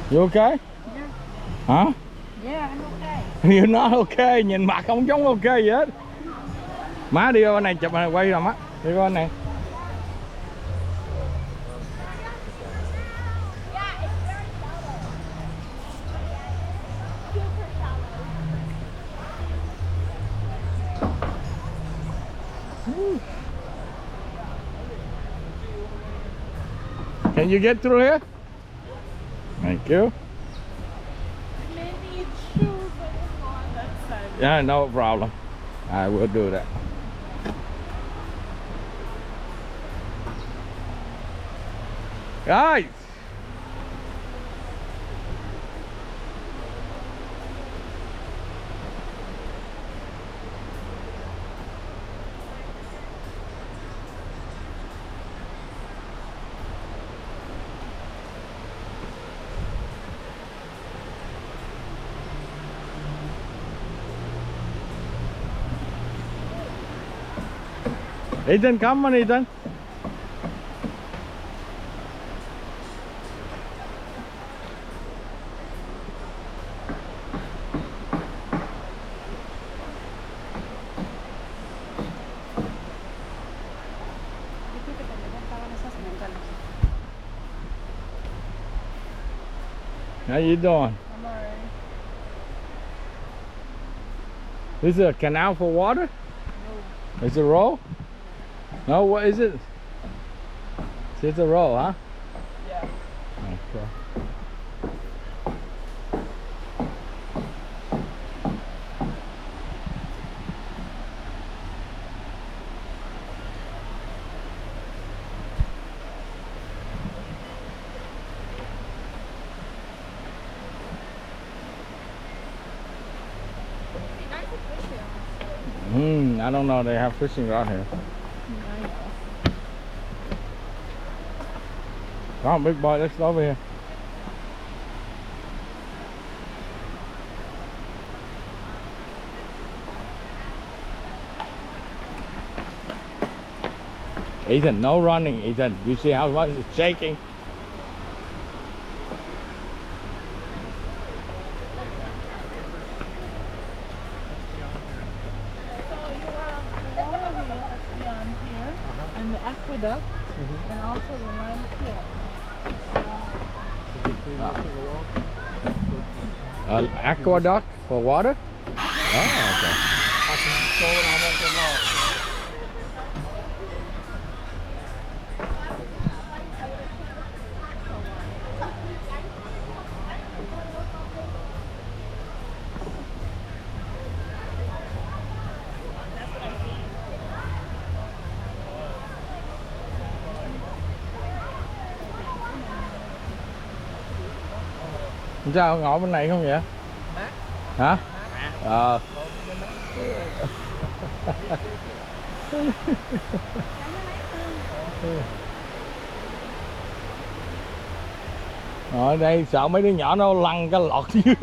You okay? Yeah. Hả? Yeah, I'm okay. You're not okay. Nhìn mặt không giống ok vậy hết. Má đi qua bên này chụp này, quay rồi má. Đi qua bên này. Can you get through here? Thank you. May need shoes on that side. Yeah, no problem. I will do that. Guys! Ethan, come on, Ethan. How you doing? I'm alright. This is a canal for water? No. Is it a road? No, what is it? It's a road, huh? Yeah. Okay. I don't know. They have fishing out here. Come on, big boy. Let's go over here. Ethan, no running, Ethan. You see how much it's shaking? And the aqueduct, and also the line here. Aqueduct for water? Oh, okay. Sao ngồi bên này không vậy? Hả? Ở đây sợ mấy đứa nhỏ nó lăn cái lọt dưới.